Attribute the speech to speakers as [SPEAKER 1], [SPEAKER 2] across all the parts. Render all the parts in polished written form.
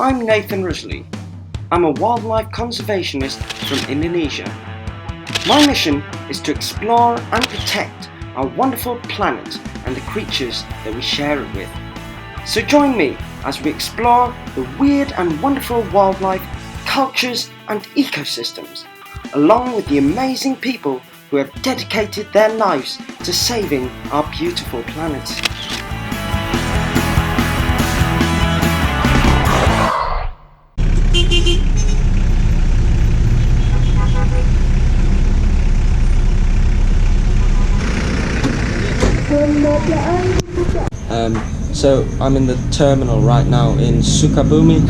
[SPEAKER 1] I'm Nathan Risley. I'm a wildlife conservationist from Indonesia. My mission is to explore and protect our wonderful planet and the creatures that we share it with. So join me as we explore the weird and wonderful wildlife, cultures and ecosystems, along with the amazing people who have dedicated their lives to saving our beautiful planet.
[SPEAKER 2] So I'm in the terminal right now in Sukabumi.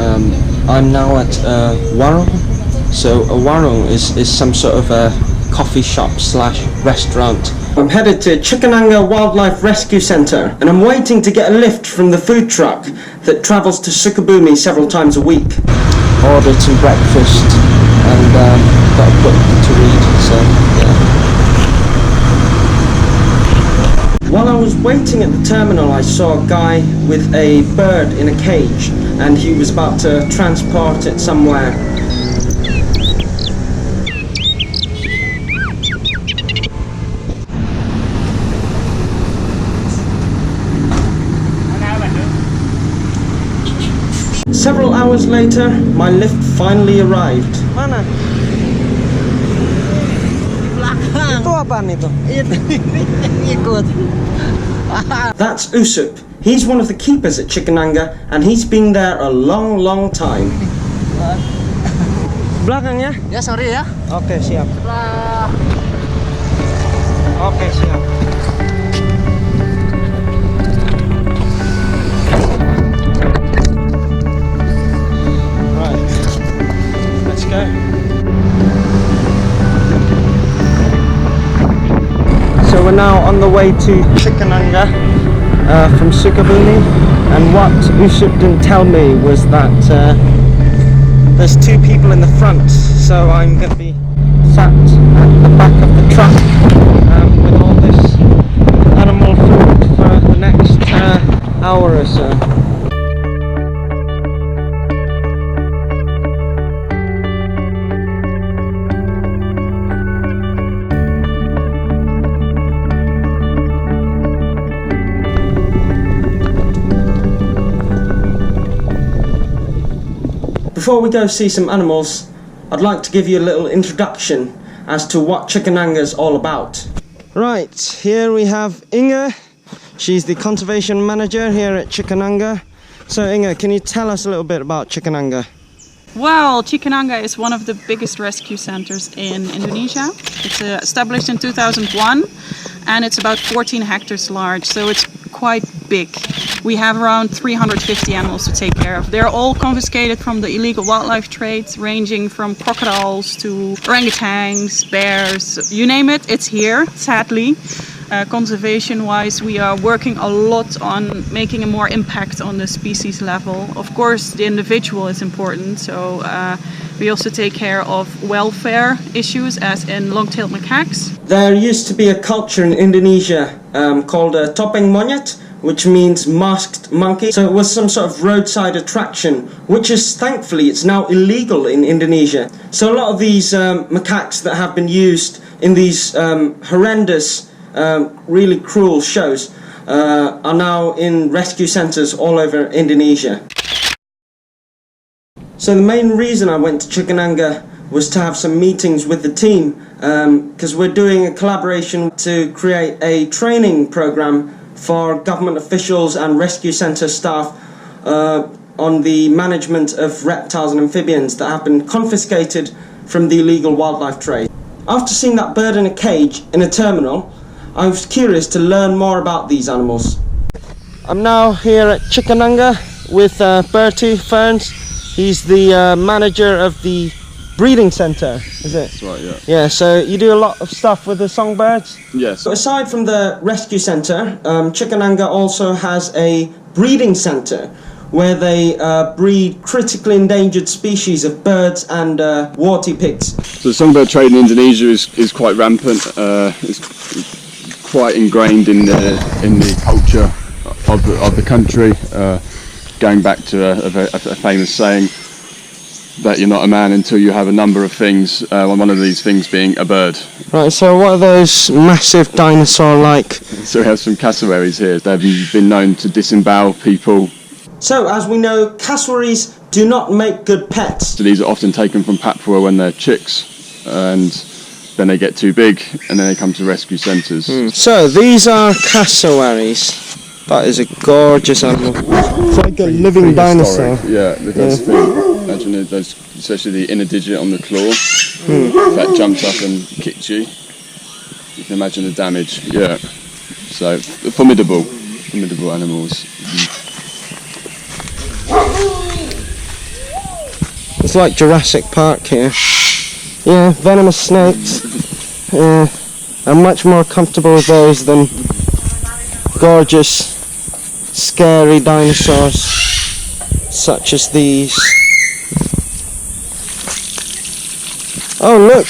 [SPEAKER 2] I'm now at warung. So a warung is some sort of a coffee shop slash restaurant. I'm headed to Cikananga Wildlife Rescue Centre and I'm waiting to get a lift from the food truck that travels to Sukabumi several times a week. Ordered some breakfast and got a book to read, so yeah. While I was waiting at the terminal, I saw a guy with a bird in a cage and he was about to transport it somewhere. Several hours later, my lift finally arrived. Mana? Itu apaan itu? Ikut. That's Usup. He's one of the keepers at Cikananga and he's been there a long time. Belakang ya?
[SPEAKER 3] Ya, sorry ya.
[SPEAKER 2] Oke, siap.
[SPEAKER 3] Sebelah.
[SPEAKER 2] Oke, siap. Right. Let's go. So we're now on the way to Cikananga from Sukabumi, and what Usup didn't tell me was that there's two people in the front, so I'm going to be sat at the back of the truck with all this animal food for the next hour or so. Before we go see some animals, I'd like to give you a little introduction as to what Cikananga's all about. Right, here we have Inge. She's the conservation manager here at Cikananga. So Inge, can you tell us a little bit about Cikananga?
[SPEAKER 4] Well, Cikananga is one of the biggest rescue centers in Indonesia. It's established in 2001 and it's about 14 hectares large, so it's quite big. We have around 350 animals to take care of. They're all confiscated from the illegal wildlife trades, ranging from crocodiles to orangutans, bears, you name it, it's here, sadly. Conservation-wise, we are working a lot on making a more impact on the species level. Of course, the individual is important, so we also take care of welfare issues, as in long-tailed macaques.
[SPEAKER 2] There used to be a culture in Indonesia called topeng monyet, which means masked monkey. So it was some sort of roadside attraction, which is thankfully it's now illegal in Indonesia. So a lot of these macaques that have been used in these horrendous, really cruel shows are now in rescue centres all over Indonesia. So the main reason I went to Cikananga was to have some meetings with the team, because we're doing a collaboration to create a training program for government officials and rescue centre staff on the management of reptiles and amphibians that have been confiscated from the illegal wildlife trade. After seeing that bird in a cage in a terminal, I was curious to learn more about these animals. I'm now here at Cikananga with Bertie Ferns. He's the manager of the breeding centre, is it?
[SPEAKER 5] That's right, yeah.
[SPEAKER 2] Yeah, so you do a lot of stuff with the songbirds?
[SPEAKER 5] Yes.
[SPEAKER 2] So aside from the rescue centre, Cikananga also has a breeding centre where they breed critically endangered species of birds and warty pigs.
[SPEAKER 5] So songbird trade in Indonesia is quite rampant. It's quite ingrained in the culture of the country. going back to a famous saying that you're not a man until you have a number of things, one of these things being a bird.
[SPEAKER 2] Right, so what are those massive dinosaur-like?
[SPEAKER 5] So we have some cassowaries here. They've been known to disembowel people.
[SPEAKER 2] So, as we know, cassowaries do not make good pets.
[SPEAKER 5] So these are often taken from Papua when they're chicks, and then they get too big, and then they come to rescue centres.
[SPEAKER 2] So, these are cassowaries. That is a gorgeous animal. It's like a living dinosaur.
[SPEAKER 5] Yeah, that's imagine it, those, especially the inner digit on the claw. If that jumped up and kicked you, you can imagine the damage. Yeah, so formidable animals.
[SPEAKER 2] It's like Jurassic Park here. Yeah, venomous snakes. I'm much more comfortable with those than gorgeous, scary dinosaurs such as these. Oh, look!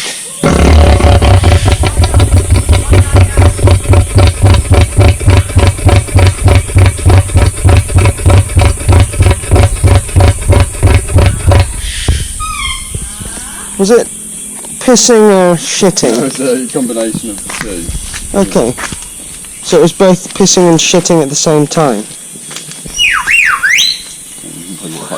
[SPEAKER 2] Was it pissing or shitting?
[SPEAKER 5] It was a combination of the two.
[SPEAKER 2] Okay. So it was both pissing and shitting at the same time.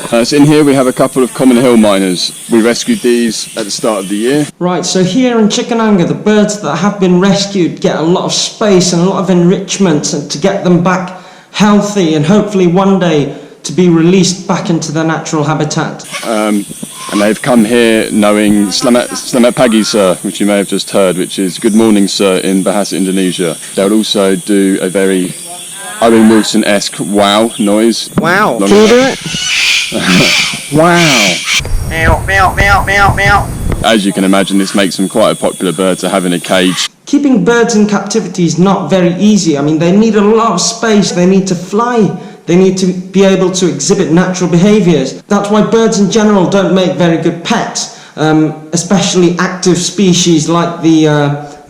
[SPEAKER 5] So in here we have a couple of common hill miners. We rescued these at the start of the year.
[SPEAKER 2] Right, so here in Cikananga, the birds that have been rescued get a lot of space and a lot of enrichment, and to get them back healthy and hopefully one day to be released back into their natural habitat.
[SPEAKER 5] And they've come here knowing Selamat Pagi Sir, which you may have just heard, which is good morning sir in Bahasa Indonesia. They'll also do a very Owen Wilson-esque wow noise.
[SPEAKER 2] Wow, can you do it?
[SPEAKER 5] Wow.
[SPEAKER 1] Meow, meow, meow, meow, meow.
[SPEAKER 5] As you can imagine, this makes them quite a popular bird to have in a cage.
[SPEAKER 2] Keeping birds in captivity is not very easy. I mean, they need a lot of space, they need to fly, they need to be able to exhibit natural behaviours. That's why birds in general don't make very good pets, especially active species like the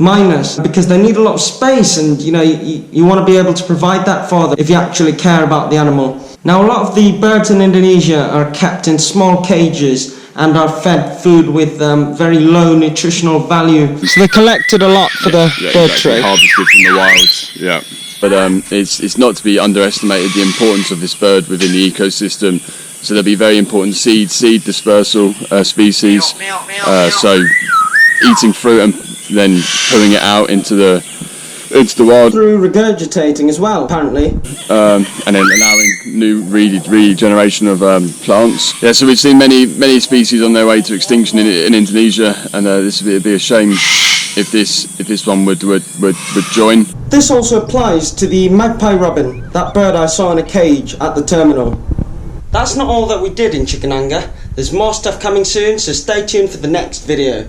[SPEAKER 2] miners, because they need a lot of space, and you want to be able to provide that for them if you actually care about the animal. Now, a lot of the birds in Indonesia are kept in small cages and are fed food with very low nutritional value. So they're collected a lot for the bird trade.
[SPEAKER 5] Harvested from the wild, yeah. But it's not to be underestimated the importance of this bird within the ecosystem. So there'll be very important seed dispersal species. So eating fruit and then pulling it out into the wild.
[SPEAKER 2] Through regurgitating as well, apparently.
[SPEAKER 5] And then allowing new regeneration of plants. Yeah, so we've seen many species on their way to extinction in Indonesia, and this would be a shame if this one would join.
[SPEAKER 2] This also applies to the magpie robin, that bird I saw in a cage at the terminal. That's not all that we did in Cikananga. There's more stuff coming soon, so stay tuned for the next video.